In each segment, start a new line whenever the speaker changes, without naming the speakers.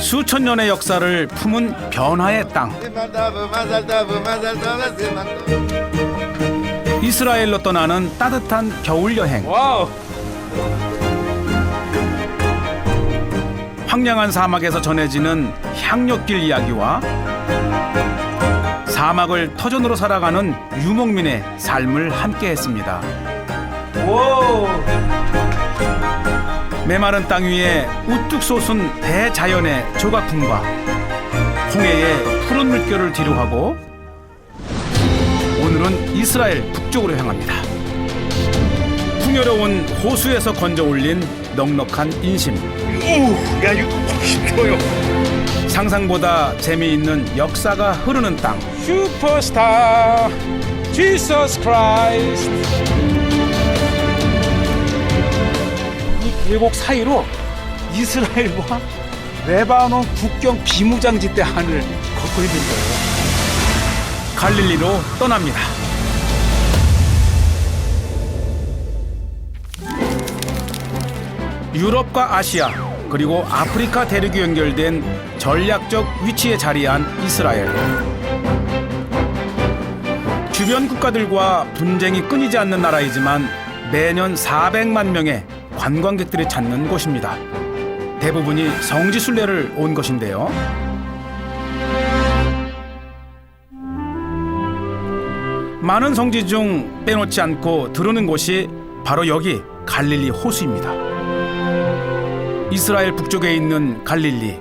수천 년의 역사를 품은 변화의 땅. 이스라엘로 떠나는 따뜻한 겨울 여행.
와우.
황량한 사막에서 전해지는 향료길 이야기와 사막을 터전으로 살아가는 유목민의 삶을 함께했습니다.
오.
메마른 땅 위에 우뚝 솟은 대자연의 조각풍과 홍해의 푸른 물결을 뒤로하고 오늘은 이스라엘 북쪽으로 향합니다. 풍요로운 호수에서 건져 올린 넉넉한 인심.
오, 야 이거 훨씬 좋아요.
상상보다 재미있는 역사가 흐르는 땅.
슈퍼스타 지서스 크라이스트. 이 계곡 사이로 이스라엘과 레바논 국경 비무장지대 하늘 걷고 있는 거예요.
갈릴리로 떠납니다. 유럽과 아시아 그리고 아프리카 대륙이 연결된 전략적 위치에 자리한 이스라엘. 주변 국가들과 분쟁이 끊이지 않는 나라이지만 매년 400만 명의 관광객들이 찾는 곳입니다. 대부분이 성지 순례를 온 것인데요. 많은 성지 중 빼놓지 않고 들르는 곳이 바로 여기 갈릴리 호수입니다. 이스라엘 북쪽에 있는 갈릴리.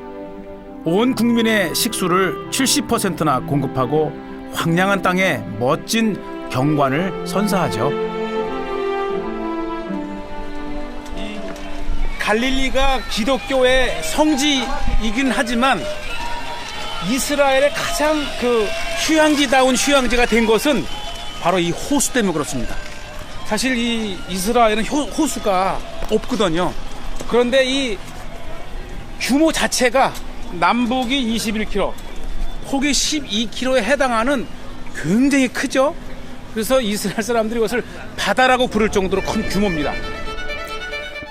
온 국민의 식수를 70%나 공급하고 황량한 땅에 멋진 경관을 선사하죠.
갈릴리가 기독교의 성지이긴 하지만 이스라엘의 가장 그 휴양지다운 휴양지가 된 것은 바로 이 호수 때문에 그렇습니다. 사실 이 이스라엘은 호수가 없거든요. 그런데 이 규모 자체가 남북이 21km, 폭이 12km에 해당하는 굉장히 크죠. 그래서 이스라엘 사람들이 이것을 바다라고 부를 정도로 큰 규모입니다.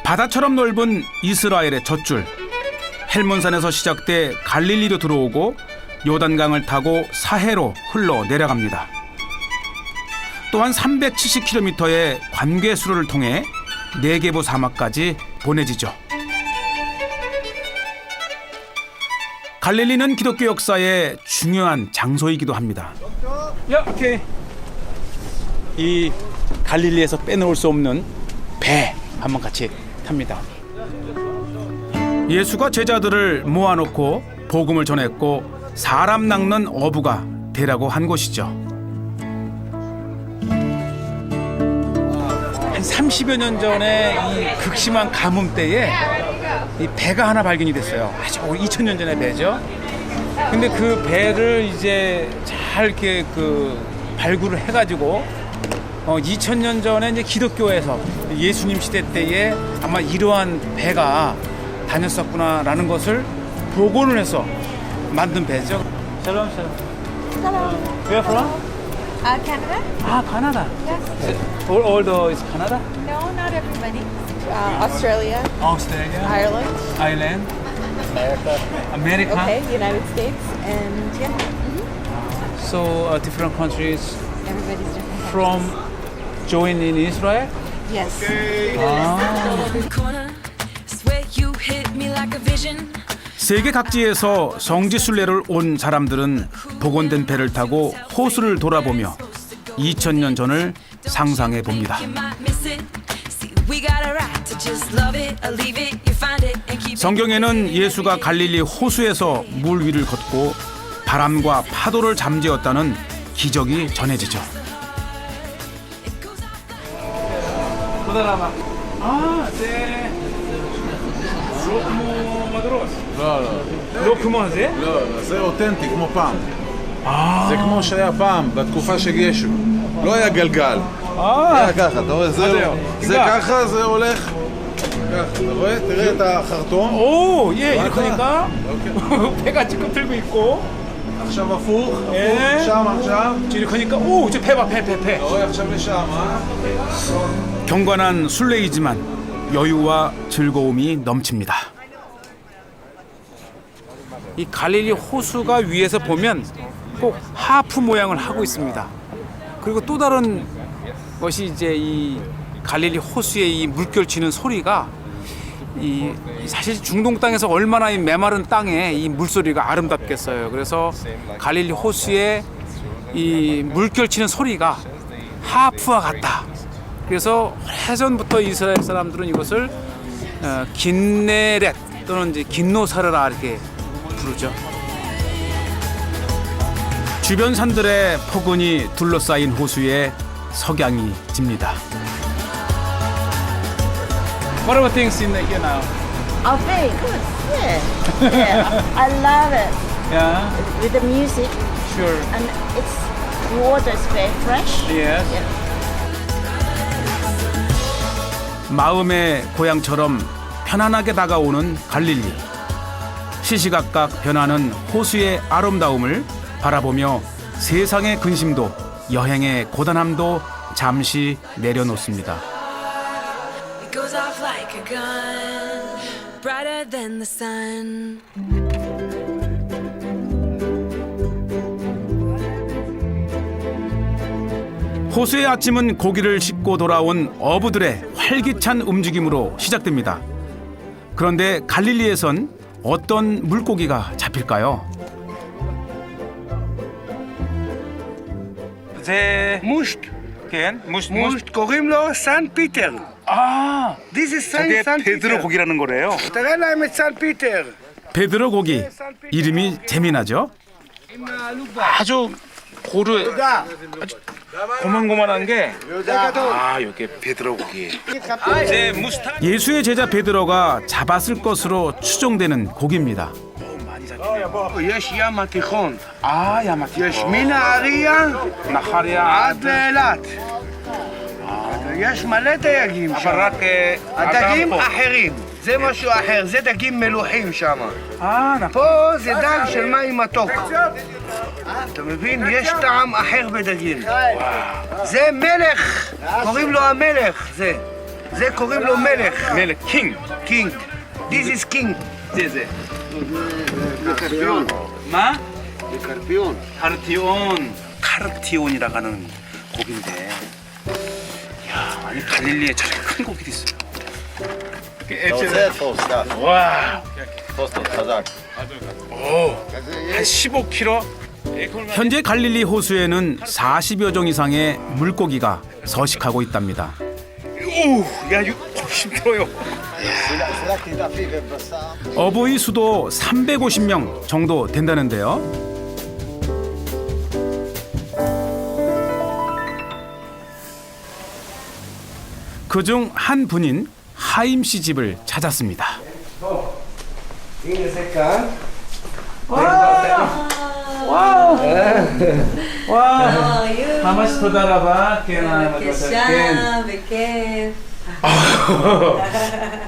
바다처럼 넓은 이스라엘의 젖줄. 헬몬산에서 시작돼 갈릴리로 들어오고 요단강을 타고 사해로 흘러 내려갑니다. 또한 370km의 관계수로를 통해 네게부 사막까지 보내지죠. 갈릴리는 기독교 역사의 중요한 장소이기도 합니다.
야, 오케이. 이 갈릴리에서 빼놓을 수 없는 배 한번 같이 탑니다.
예수가 제자들을 모아놓고 복음을 전했고 사람 낚는 어부가 되라고 한 곳이죠.
한 30여 년 전에 이 극심한 가뭄 때에 이 배가 하나 발견이 됐어요. 아주 2000년 전의 배죠. 근데 그 배를 이제 잘 이렇게 그 발굴을 해가지고 2000년 전에 이제 기독교에서 예수님 시대 때에 아마 이러한 배가 다녔었구나라는 것을 복원을 해서 만든 배죠. 샬롬 샬롬.
Hello.
Where from?
Canada?
아, Canada.
Yes.
All the is Canada?
No, not everybody. Australia,
Australia,
Ireland,
Ireland, America.
okay, United States, and yeah,
So different countries
everybody's different.
from join in Israel.
Yes.
corner. Swear you hit me like a vision.
세계 각지에서 성지 순례를 온 사람들은 복원된 배를 타고 호수를 돌아보며 2000년 전을 상상해 봅니다.
You might miss it. See, we got a right to just love it or leave it. You find it and keep it.
성경에는 예수가 갈릴리 호수에서 물 위를 걷고 바람과 파도를 잠재웠다는 기적이 전해지죠.
아, 네. 로크모 마드로스.
לא, לא.
로크모 הזה?
לא, לא, זה אותנטי כמו פעם. זה כמו שהיה פעם, בתקופה של ישו. לא היה גלגל. היה ככה, אתה רואה? זה ככה, זה הולך. ככה, אתה רואה? תראה את החרטום.
오, 예, 이렇게
맞아.
하니까
오케이.
배가 지금 들고 있고
עכשיו הפוך,
예.
שם עכשיו.
이렇게 하니까 오, 이제 배 봐, 배.
אתה רואה עכשיו לשם,
경건한 순례이지만 여유와 즐거움이 넘칩니다.
이 갈릴리 호수가 위에서 보면 꼭 하프 모양을 하고 있습니다. 그리고 또 다른 것이 이제 이 갈릴리 호수의 이 물결 치는 소리가 이 사실 중동 땅에서 얼마나 이 메마른 땅에 이 물소리가 아름답겠어요. 그래서 갈릴리 호수의 이 물결 치는 소리가 하프와 같다. 그래서 오래전부터 이스라엘 사람들은 이것을 긴네렛 또는 이제 긴노사르라 이렇게 부르죠.
주변 산들의 포근히 둘러싸인 호수에 석양이 집니다.
What about things in here now?
Oh, very good. Yeah. Yeah. I love it.
Yeah,
With the music
sure.
and it's water is very fresh.
Yes.
Yeah.
마음의 고향처럼 편안하게 다가오는 갈릴리. 시시각각 변하는 호수의 아름다움을 바라보며 세상의 근심도 여행의 고단함도 잠시 내려놓습니다.
It goes off like a gun, brighter than the sun.
호수의 아침은 고기를 싣고 돌아온 어부들의 활기찬 움직임으로 시작됩니다. 그런데 갈릴리에선 어떤 물고기가 잡힐까요?
제
מושט.
כן, 무슨
מושט קוראים לו סן פיטר.
아,
This is
저게
סן
베드로
פיטר.
고기라는 거래요.
תראה להם את סן פיטר.
베드로 고기. 이름이 재미나죠?
아주 고르 아주 고만고만한 게 이게 베드로 고기. 제 무스타
예수의 제자 베드로가 잡았을 것으로 추정되는 고기입니다.
יש ים התיכון.
야마티.
יש מנהריה
나하리아
עד לאילת. יש מלא דייגים שם.
אבל רק
הדגים אחרים. זה משהו אחר, זה דגים מלוחים שם.
נכון.
פה זה דג של מים מתוק. אתה מבין? יש טעם אחר בדגים. זה מלך, קוראים לו המלך, זה. זה קוראים לו מלך.
מלך 킹.
קינג. This is king.
זה.
קרפיון.
마?
קרפיון.
카르티온이라고 하는 고기인데. 야, 아니 갈릴리에 저렇게 큰 고기도 있어요. 와. 한 15kg.
현재 갈릴리 호수에는 40여 종 이상의 물고기가 서식하고 있답니다.
야, 이거 힘들어요.
어부의 수도 350명 정도 된다는데요. 그중 한 분인 하임 씨 집을 찾았습니다.
הנה זה כאן.
ממש תודה רבה. כן,
בכיף.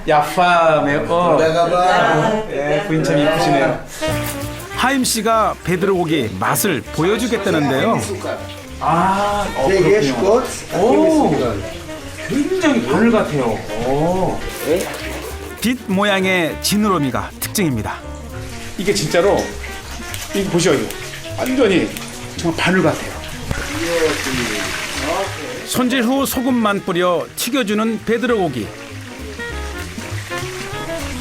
יפה מאוד. 부인 참 이쁘시네요.
하임 씨가 베드로 고기 맛을 보여주겠다는데요.
יש קוץ.
굉장히 바늘 같아요.
빛 모양의 지느러미가 특징입니다.
이게 진짜로 이거 보시죠. 이거 완전히 정말 바늘 같아요.
손질 후 소금만 뿌려 튀겨주는 베드로 고기.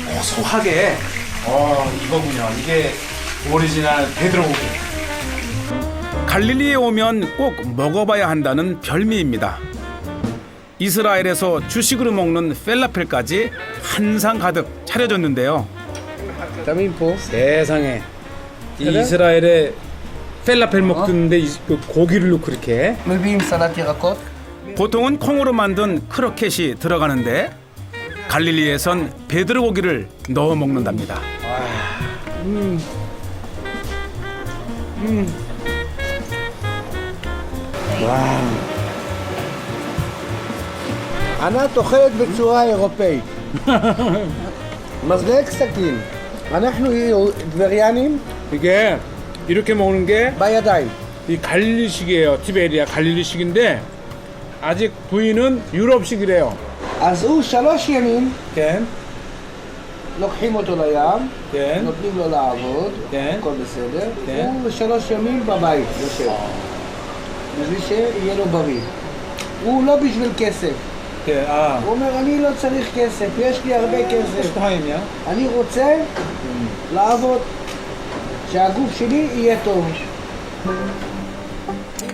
고소하게. 이거군요. 이게 오리지널 베드로 고기.
갈릴리에 오면 꼭 먹어봐야 한다는 별미입니다. 이스라엘에서 주식으로 먹는 펠라펠까지 한상 가득 차려졌는데요.
세상에 이 이스라엘에 펠라펠 먹는데 그 고기를 넣고 이렇게.
מביאים סלט ירקות.
보통은 콩으로 만든 크로켓이 들어가는데 갈릴리에선 베드로 고기를 넣어 먹는답니다.
ענת אוכלת בצורה אירופאית. מזלג סכין. אנחנו טבריאנים
이게 이렇게 먹는 게
בידיים.
이 갈릴리식이에요. 티베리아 갈릴리식인데 아직 부인은 유럽식이래요.
אז הוא 3 ימים
כן.
לוקחים אותו לים,
כן.
נותנים לו לעבוד,
כן.
הכל בסדר,
כן.
הוא 3 ימים בבית יושב. בשביל שיהיה לו בריא. הוא לא בשביל כסף.
כן,
הוא אומר, אני לא צריך כסף, יש לי הרבה כסף. אני רוצה לעבוד, שהגוף שלי יהיה טוב.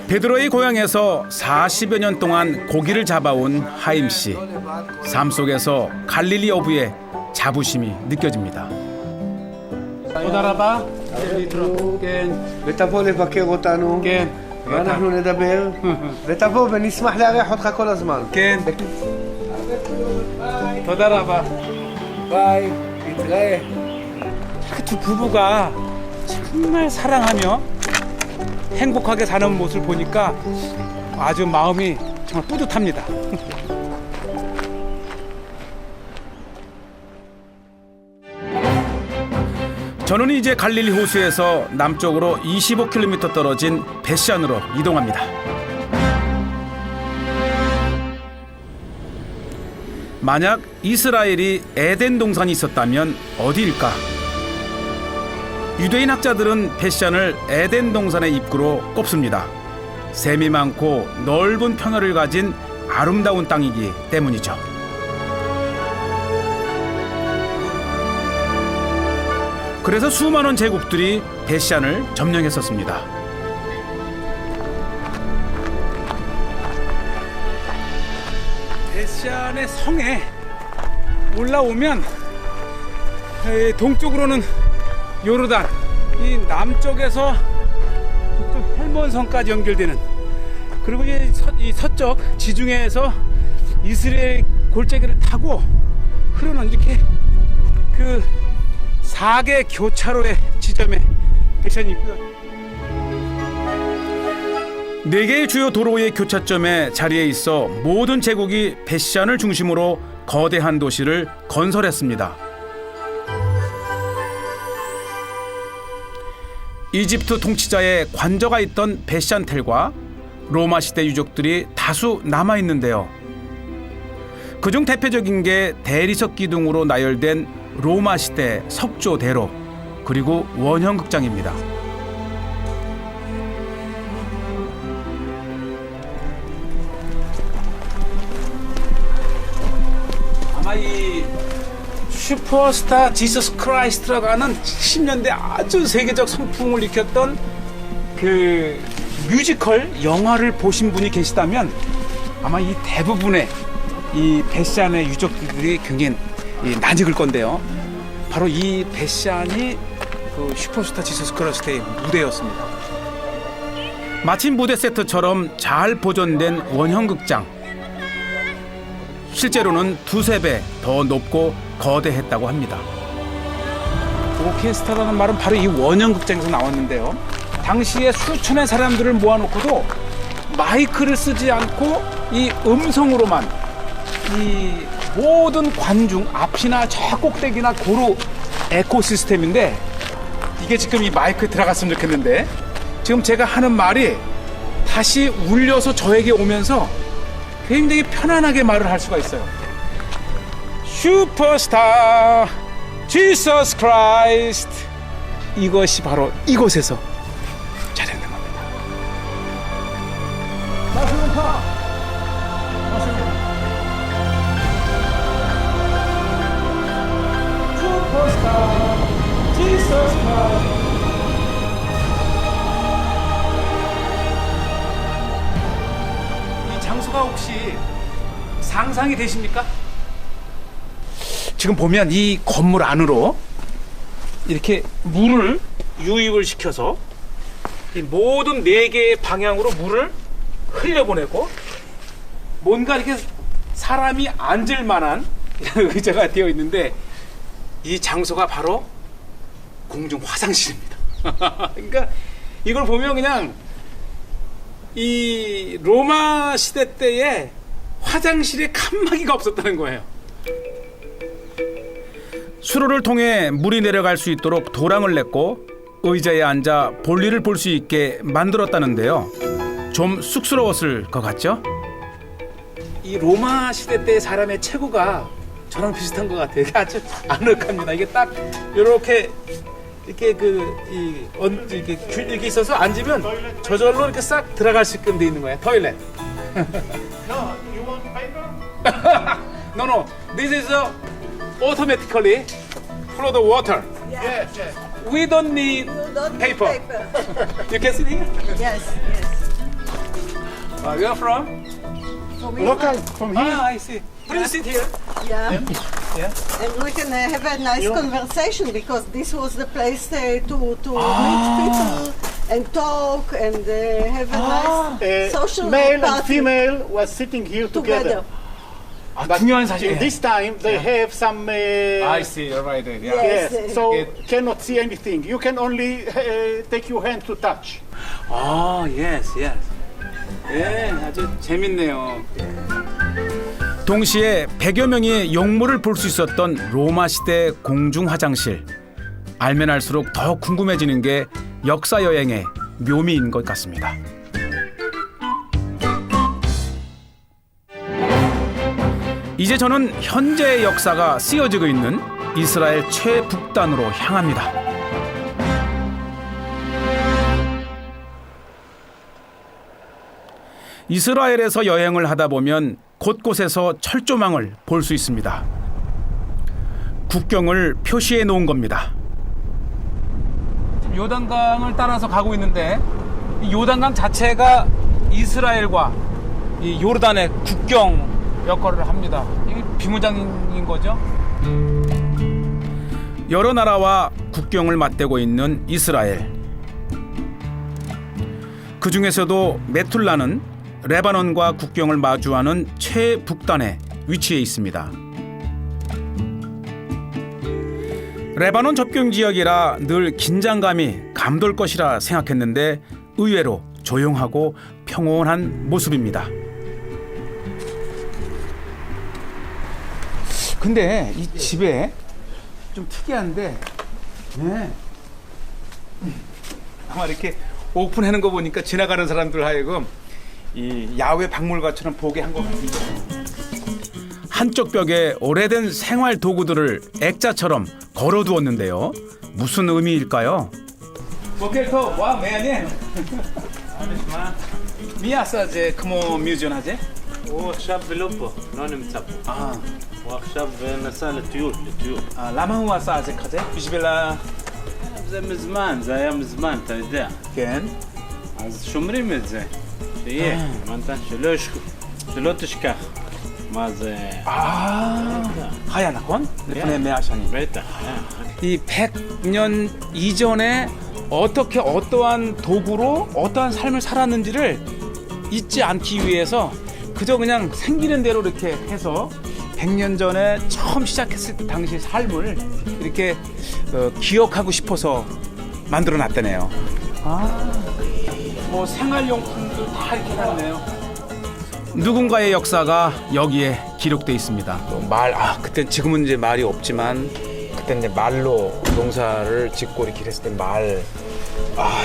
베드로의 고향에서 40여 년 동안 고기를 잡아온 하임 씨. 삶 속에서 갈릴리 어부의 자부심이 느껴집니다.
תודה רבה. כן.
ותבוא לבקר אותנו,
כן.
ואנחנו נדבר, ותבוא ונשמח לארח אותך כל הזמן.
כן. תודה רבה.
ביי, תתראה.
이렇게 두 부부가 정말 사랑하며 행복하게 사는 모습을 보니까 아주 마음이 정말 뿌듯합니다.
저는 이제 갈릴리 호수에서 남쪽으로 25km 떨어진 베시안으로 이동합니다. 만약 이스라엘이 에덴 동산이 있었다면 어디일까? 유대인 학자들은 베시안을 에덴 동산의 입구로 꼽습니다. 샘이 많고 넓은 평야를 가진 아름다운 땅이기 때문이죠. 그래서 수많은 제국들이 베시안을 점령했었습니다.
베시안의 성에 올라오면 동쪽으로는 요르단, 이 남쪽에서 북쪽 헬몬성까지 연결되는, 그리고 이 서쪽 지중해에서 이스라엘 골짜기를 타고 흐르는 이렇게 그 4개 교차로의 지점에 베시안이 있고요.
4개의 주요 도로의 교차점에 자리해 있어 모든 제국이 베시안을 중심으로 거대한 도시를 건설했습니다. 이집트 통치자의 관저가 있던 베시안텔과 로마 시대 유적들이 다수 남아 있는데요. 그중 대표적인 게 대리석 기둥으로 나열된 로마 시대 석조대로, 그리고 원형극장입니다.
아마 이 슈퍼스타 지서스 크라이스트라고 하는 70년대 아주 세계적 성풍을 일으켰던 그 뮤지컬 영화를 보신 분이 계시다면 아마 이 대부분의 이 베시안의 유적들이 굉장히 낯익을 건데요. 바로 이 베시안이 그 슈퍼스타 지서스 크라이스트의 무대였습니다.
마침 무대 세트처럼 잘 보존된 원형극장. 실제로는 2~3배 더 높고 거대했다고 합니다.
오케스트라라는 말은 바로 이 원형극장에서 나왔는데요. 당시에 수천의 사람들을 모아놓고도 마이크를 쓰지 않고 이 음성으로만 이 모든 관중 앞이나 저 꼭대기나 고루 에코 시스템인데, 이게 지금 이 마이크에 들어갔으면 좋겠는데 지금 제가 하는 말이 다시 울려서 저에게 오면서 굉장히 편안하게 말을 할 수가 있어요. 슈퍼스타 지서스 크라이스트, 이것이 바로 이곳에서 촬영된 겁니다. 슈퍼스타 지서스 크라이스트. 이 장소가 혹시 상상이 되십니까? 지금 보면 이 건물 안으로 이렇게 물을 유입을 시켜서 이 모든 4개의 방향으로 물을 흘려보내고, 뭔가 이렇게 사람이 앉을 만한 의자가 되어 있는데, 이 장소가 바로 공중 화장실입니다. 그러니까 이걸 보면 그냥 이 로마 시대 때에 화장실에 칸막이가 없었다는 거예요.
수로를 통해 물이 내려갈 수 있도록 도랑을 냈고 의자에 앉아 볼일을 볼 수 있게 만들었다는데요. 좀 쑥스러웠을 것 같죠?
이 로마 시대 때 사람의 체구가 저랑 비슷한 것 같아요. 이게 아주 아늑합니다. 이게 딱 이렇게 이렇게 있어서 앉으면 저절로 이렇게 싹 들어갈 수 있게끔 돼 있는 거예요. 토일렛. No. This is automatically flow the water.
Yes.
We don't need paper. You can sit here.
Yes.
Where are you from?
Local, from here.
Ah, I see. Please sit here.
Yeah.
Yeah.
And we can have a nice conversation because this was the place to meet people and talk and have a nice social
Male and
party
female was sitting here
together.
together.
아, 중요한 사실.
In this time, they have some.
I see. You're right. Yeah.
Yes, so
It-
cannot see anything. You can only take your hand to touch.
아, yes. 예, 아주 재밌네요.
동시에 100여 명의 용모를 볼 수 있었던 로마 시대 공중 화장실. 알면 알수록 더 궁금해지는 게 역사 여행의 묘미인 것 같습니다. 이제 저는 현재의 역사가 쓰여지고 있는 이스라엘 최북단으로 향합니다. 이스라엘에서 여행을 하다 보면 곳곳에서 철조망을 볼 수 있습니다. 국경을 표시해 놓은 겁니다.
요단강을 따라서 가고 있는데 이 요단강 자체가 이스라엘과 이 요르단의 국경 역할을 합니다. 이게 비무장인 거죠?
여러 나라와 국경을 맞대고 있는 이스라엘. 그 중에서도 메툴라는 레바논과 국경을 마주하는 최북단에 위치해 있습니다. 레바논 접경 지역이라 늘 긴장감이 감돌 것이라 생각했는데 의외로 조용하고 평온한 모습입니다.
근데 이 집에 좀 특이한데, 네. 아마 이렇게 오픈하는 거 보니까 지나가는 사람들 하여금 이 야외 박물관처럼 보게 한 것 같은데.
한쪽 벽에 오래된 생활 도구들을 액자처럼 걸어두었는데요. 무슨 의미일까요?
בוקר וואו, מעניין. מי עשה את זה כמו מיוזיון הזה?
הוא עכשיו לא פה, לא נמצא פה. הוא עכשיו נסע לטיול.
למה הוא עשה את זה כזה? בשביל
זה מזמן, זה היה מזמן, אתה יודע.
כן.
אז שומרים את זה. שיהיה, הבנת? שלא תשכח. מה זה...
하야 나콘? לפני 100 שנים.
בטח.
이 100년 이전에 어떻게 어떠한 도구로 어떠한 삶을 살았는지를 잊지 않기 위해서 그저 그냥 생기는 대로 이렇게 해서 100년 전에 처음 시작했을 때 당시 삶을 이렇게 기억하고 싶어서 만들어 놨다네요. 뭐 생활용품도 다 이렇게 놨네요.
누군가의 역사가 여기에 기록돼 있습니다.
그때 지금은 이제 말이 없지만 그때 이제 말로 농사를 짓고 이렇게 했을 때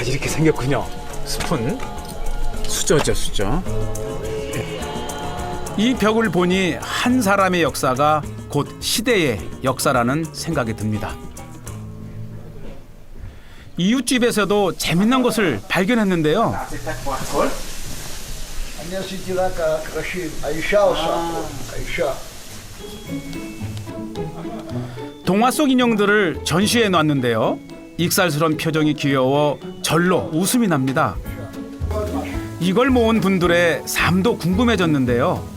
이렇게 생겼군요. 스푼, 수저죠, 수저.
이 벽을 보니 한 사람의 역사가 곧 시대의 역사라는 생각이 듭니다. 이웃집에서도 재밌는 것을 발견했는데요.
אני עשיתי רק הקרשים, האישה עושה פה, האישה.
동화 속 인형들을 전시해 놨는데요. 익살스러운 표정이 귀여워 절로 웃음이 납니다. 이걸 모은 분들의 삶도 궁금해졌는데요.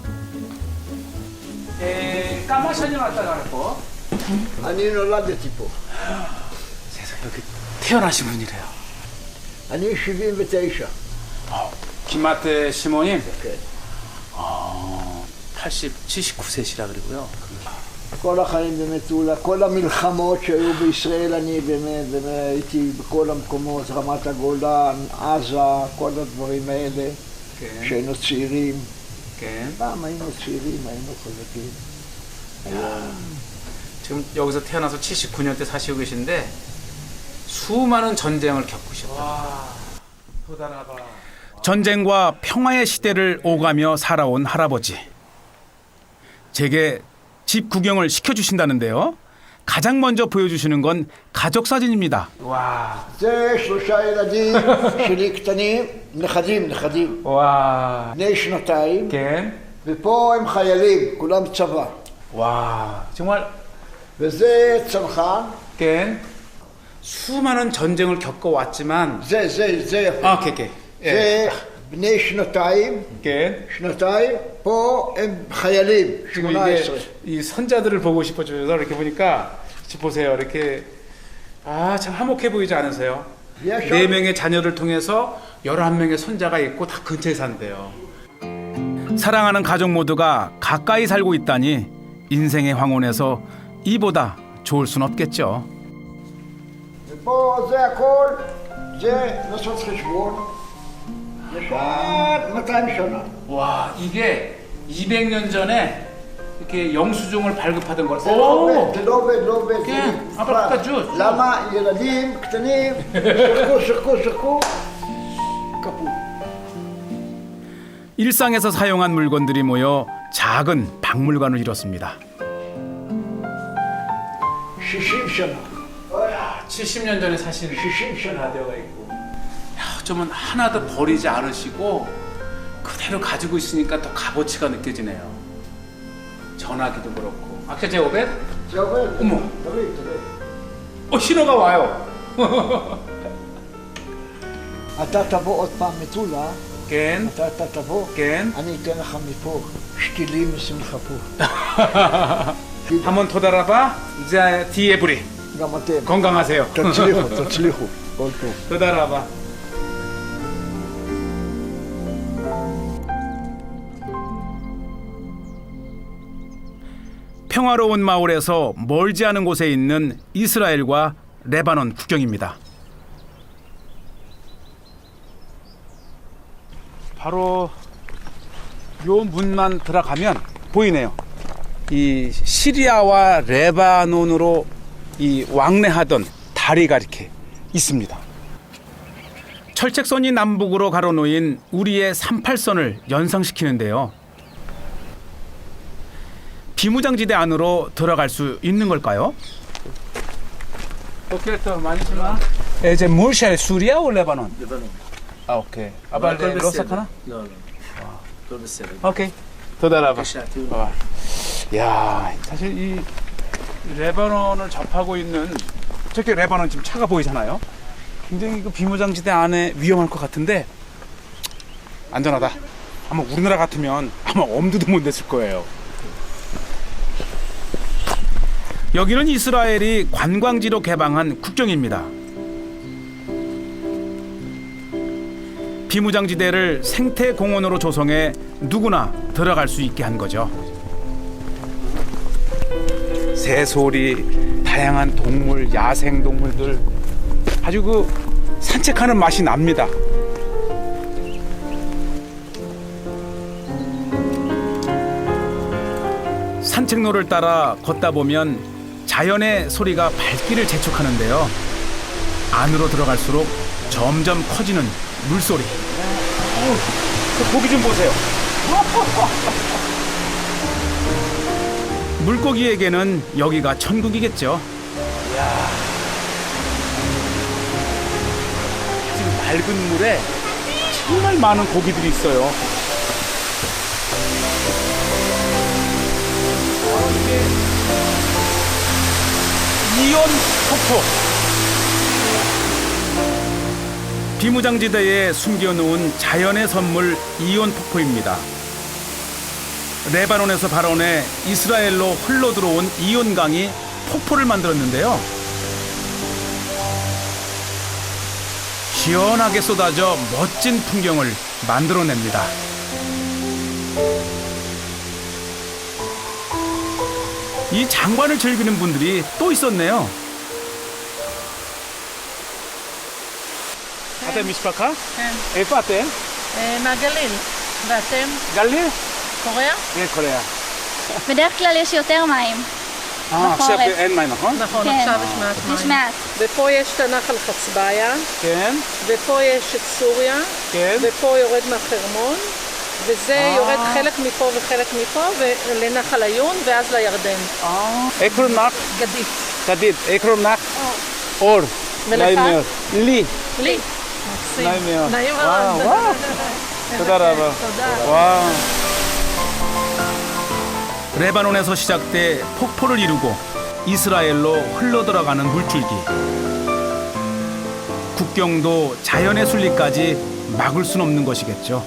까마 샤니 왔다 가고
אני נולדתי פה.
세상 여기 태어나신 분이래요.
אני 79.
김마태 시모님.
כן.
79세시라 그러고요.
כל החיים במטולה, כל המלחמות שהיו בישראל, אני באמת הייתי בכל המקומות, רמת הגולן, עזה, כל הדברים האלה, שהיינו צעירים. פעם היינו צעירים, היינו חזקים.
지금 여기서 태어나서 79년대 사시고 계신데 수많은 전쟁을 겪으셨다.
전쟁과 평화의 시대를 오가며 살아온 할아버지. 제게 집 구경을 시켜주신다는데요. 가장 먼저 보여주시는 건 가족 사진입니다.
와.
זה 3 ילדים שלי קטנים, נכדים,
와.
בני 2,
겐.
ופה הם חיילים, כולם צבא.
와. 정말
וזה צנחן,
겐. 수많은 전쟁을 겪어왔지만
זה
아, 오케이.
זה בני 2,
겐.
פה הם חיילים,
지금
18.
이게 이 선자들을 보고 싶어져서 이렇게 보니까 지금 보세요. 이렇게 참 화목해 보이지 않으세요? 4명의 자녀를 통해서 11명의 손자가 있고 다 근처에 산대요.
사랑하는 가족 모두가 가까이 살고 있다니 인생의 황혼에서 이보다 좋을 순 없겠죠.
ופה זה הכל, זה לעשות חשבון. יש עד 200 שנה.
와, 이게 200년 전에 이렇게 영수증을 발급하던 걸.
זה לא עובד.
כן, אבל פשוט.
למה ילדים קטנים שיחקו, כפול.
일상에서 사용한 물건들이 모여 작은 박물관을 이뤘습니다.
60 שנה.
70년 전에 사신
60 שנה.
라디오가 있고. 어쩌면 하나도 버리지 않으시고 그대로 가지고 있으니까 더 값어치가 느껴지네요. 전화기도 그렇고. 아까 제 오벳?
זה עובד.
어머.
תראי.
신호가 와요.
אתה תבוא עוד פעם מטולה,
כן,
אתה תבוא,
כן.
אני אתן לך מפה שתילים משמחה פה.
한번 토달아봐. 이제 뒤에 부리.
גם אתם.
건강하세요.
תצליחו. כל טוב.
토달아봐.
평화로운 마을에서 멀지 않은 곳에 있는 이스라엘과 레바논 국경입니다.
바로 요 문만 들어가면 보이네요. 이 시리아와 레바논으로 이 왕래하던 다리가 이렇게 있습니다.
철책선이 남북으로 가로놓인 우리의 38선을 연상시키는데요. 비무장지대 안으로 들어갈 수 있는 걸까요?
오케이, 또 많이 심어. 이제 무르샤 수리아 או 레바논?
לבנון.
오케이. אבל
הכל
לא
בסדר.
סכנה?
לא. הכל בסדר.
오케이. תודה רבה.
בבקשה, תראו.
야, 사실 이 레바논을 접하고 있는 저기 레바논 지금 차가 보이잖아요. 굉장히 그 비무장지대 안에 위험할 것 같은데 안전하다. 아마 우리나라 같으면 아마 엄두도 못 냈을 거예요.
여기는 이스라엘이 관광지로 개방한 국경입니다. 비무장지대를 생태공원으로 조성해 누구나 들어갈 수 있게 한 거죠.
새소리, 다양한 동물, 야생 동물들 아주 그 산책하는 맛이 납니다.
산책로를 따라 걷다 보면 자연의 소리가 발길을 재촉하는데요. 안으로 들어갈수록 점점 커지는 물소리.
그 고기 좀 보세요.
물고기에게는 여기가 천국이겠죠.
지금 맑은 물에 정말 많은 고기들이 있어요. 이게 이온 폭포.
비무장지대에 숨겨놓은 자연의 선물 이온 폭포입니다. 레바논에서 발원해 이스라엘로 흘러 들어온 이온강이 폭포를 만들었는데요. 시원하게 쏟아져 멋진 풍경을 만들어냅니다. 이 장관을 즐기는 분들이 또 있었네요.
אתם משפחה? כן. איפה אתם?
מהגליל. ואתם?
גליל?
קוריאה?
כן, קוריאה.
בדרך כלל יש יותר מים.
עכשיו אין מים, נכון?
נכון,
כן.
עכשיו יש מעט מים.
יש מעט.
ופה יש את הנחל חצביה,
כן,
ופה יש את סוריה,
כן.
ופה יורד מהחרמון, וזה יורד חלק מפה וחלק מפה, ולנחל עיון, ואז לירדן.
에크롬 낙,
גדית.
גדית, 에크롬 낙, אור.
ולך?
נעים מאוד. לי.
לי.
נעים מאוד.
נעים
וואו,
מאוד.
וואו. תודה רבה.
תודה.
와.
레바논에서 시작돼 폭포를 이루고 이스라엘로 흘러들어가는 물줄기. 국경도 자연의 순리까지 막을 순 없는 것이겠죠.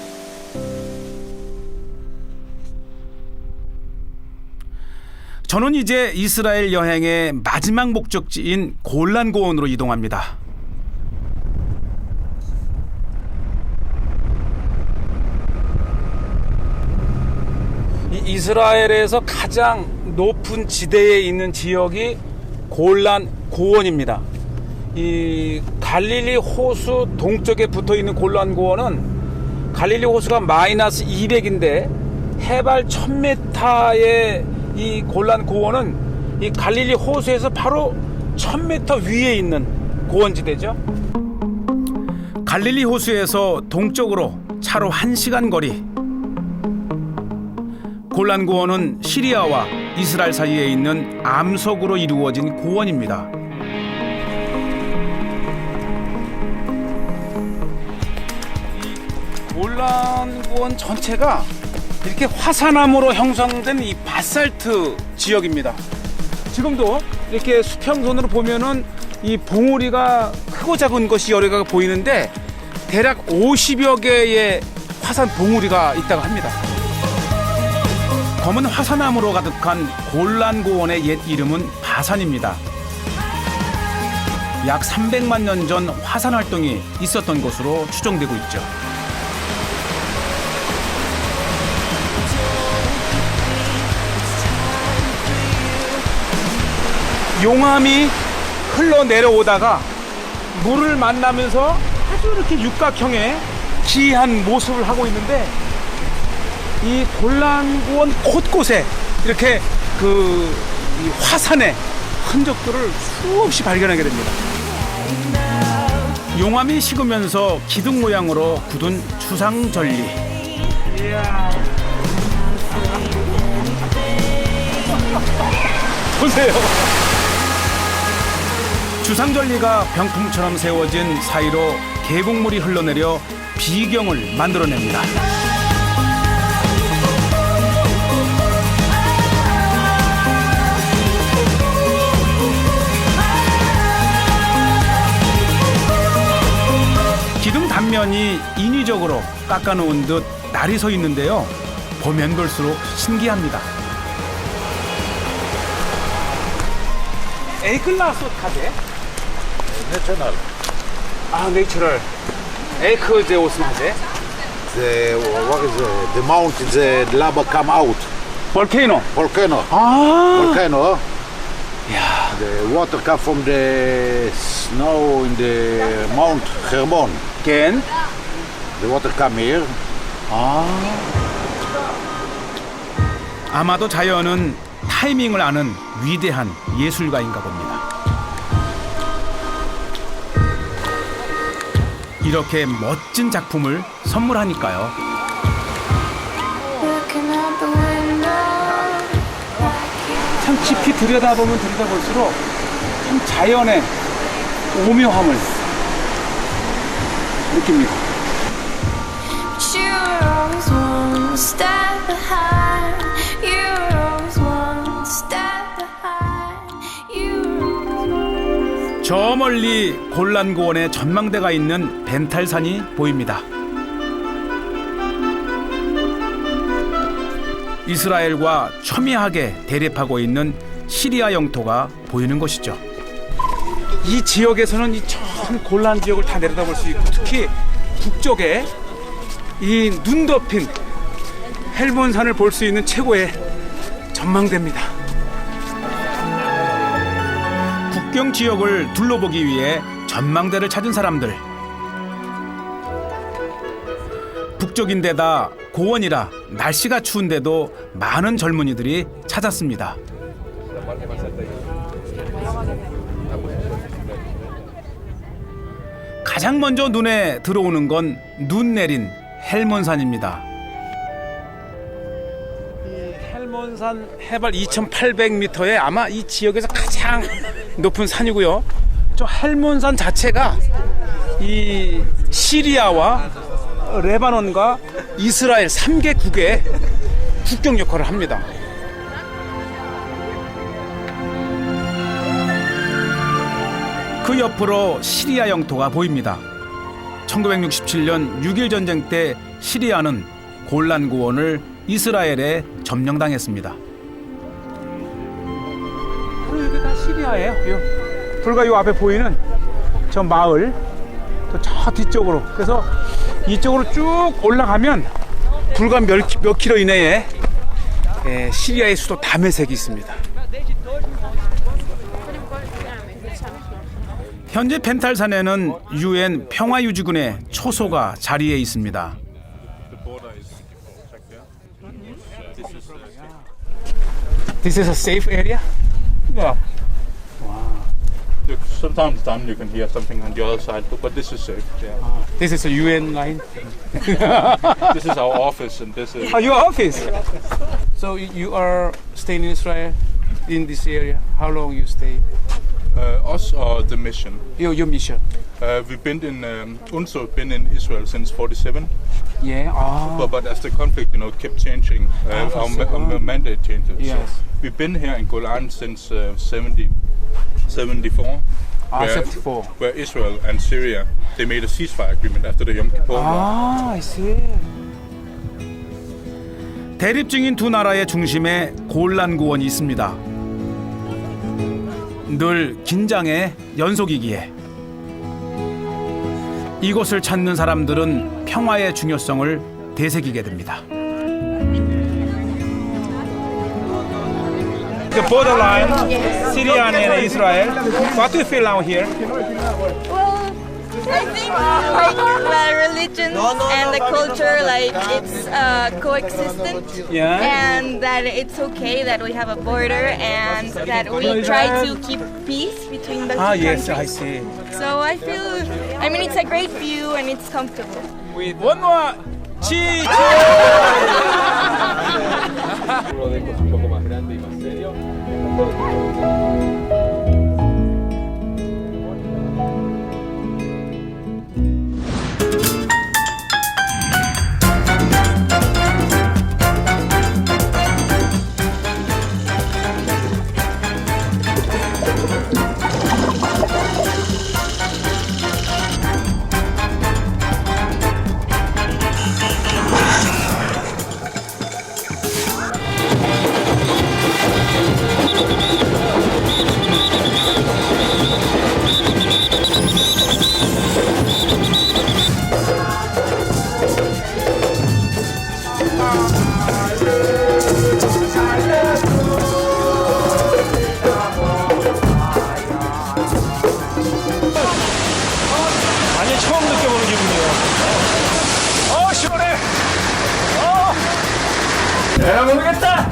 저는 이제 이스라엘 여행의 마지막 목적지인 골란 고원으로 이동합니다.
이스라엘에서 가장 높은 지대에 있는 지역이 골란 고원입니다. 이 갈릴리 호수 동쪽에 붙어 있는 골란 고원은 갈릴리 호수가 마이너스 200인데 해발 1000m의 이 골란 고원은 이 갈릴리 호수에서 바로 1000m 위에 있는 고원지대죠.
갈릴리 호수에서 동쪽으로 차로 1시간 거리. 골란 고원은 시리아와 이스라엘 사이에 있는 암석으로 이루어진 고원입니다.
골란 고원 전체가 이렇게 화산암으로 형성된 이 바살트 지역입니다. 지금도 이렇게 수평선으로 보면은 이 봉우리가 크고 작은 것이 여러 개가 보이는데 대략 50여 개의 화산 봉우리가 있다고 합니다.
검은 화산암으로 가득한 골란 고원의 옛 이름은 바산입니다. 약 300만 년 전 화산 활동이 있었던 것으로 추정되고 있죠.
용암이 흘러내려오다가 물을 만나면서 아주 이렇게 육각형의 기이한 모습을 하고 있는데 이 골란고원 곳곳에 이렇게 이 화산의 흔적들을 수없이 발견하게 됩니다.
용암이 식으면서 기둥 모양으로 굳은 주상절리.
보세요.
주상절리가 병풍처럼 세워진 사이로 계곡물이 흘러내려 비경을 만들어냅니다. 기둥 단면이 인위적으로 깎아놓은 듯 날이 서 있는데요. 보면 볼수록 신기합니다.
에이클라스 카제?
내셔널.
아, 내추럴. 에이크 제 오스마제?
What is it? The mountain, the lava come out.
볼케이노.
Volcano.
아.
Volcano.
야.
The water come from the snow in the Mount Hermon.
겐.
The water come here.
아마도 자연은 타이밍을 아는 위대한 예술가인가 봅니다. 이렇게 멋진 작품을 선물하니까요.
참 깊이 들여다보면 들여다볼수록 참 자연의 오묘함을 느낍니다.
You're always one step behind. You're always one step behind. You're always one.
저 멀리 골란고원의 전망대가 있는 벤탈산이 보입니다. 이스라엘과 첨예하게 대립하고 있는 시리아 영토가 보이는 것이죠.
이 지역에서는 이 전 골란 지역을 다 내려다볼 수 있고 특히 북쪽에 이 눈 덮인 헬몬산을 볼 수 있는 최고의 전망대입니다.
국경 지역을 둘러보기 위해 전망대를 찾은 사람들. 북쪽인데다 고원이라 날씨가 추운데도 많은 젊은이들이 찾았습니다. 가장 먼저 눈에 들어오는 건 눈 내린 헬몬산입니다.
헬몬산 해발 2,800m에 아마 이 지역에서 가장 높은 산이고요. 저 헬몬산 자체가 이 시리아와 레바논과 이스라엘 3개국의 국경 역할을 합니다.
그 옆으로 시리아 영토가 보입니다. 1967년 6.1 전쟁 때 시리아는 골란 고원을 이스라엘에 점령당했습니다.
이게 다 시리아예요. 불과 요 앞에 보이는 저 마을, 저 뒤쪽으로. 그래서 이쪽으로 쭉 올라가면 불과 몇 킬로 이내에 시리아의 수도 다메섹이 있습니다.
현재 펜탈산에는 UN 평화유지군의 초소가 자리해 있습니다.
This is a safe area? Yeah.
Look, sometimes you can hear something on the other side, but this is safe. Yeah.
This is a UN line.
This is our office, and this is.
Oh, your office. So you are staying in Israel, in this area. How long you stay?
Us or the mission?
Your mission.
We've been in UNSO, been in Israel since '47.
Yeah.
But as the conflict, kept changing, our mandate changes.
Yes.
So we've been here in Golan since 74.
74.
Where Israel and Syria, they made a ceasefire agreement after the Yom Kippur War.
I see.
대립 중인 두 나라의 중심에 골란 고원이 있습니다. 늘 긴장의 연속이기에 이곳을 찾는 사람들은 평화의 중요성을 되새기게 됩니다.
The borderline, Syria and Israel. What do you feel now here?
Well, I think like the religion and the culture, like it's coexistent, and that it's okay that we have a border and that we try to keep peace between the two countries.
Yes, I see.
So I feel, I mean, it's a great view and it's comfortable.
With one more cheese.
un poco más grande y más serio.
아니 처음 느껴보는 기분이에요. 시원해. 내가 모르겠다.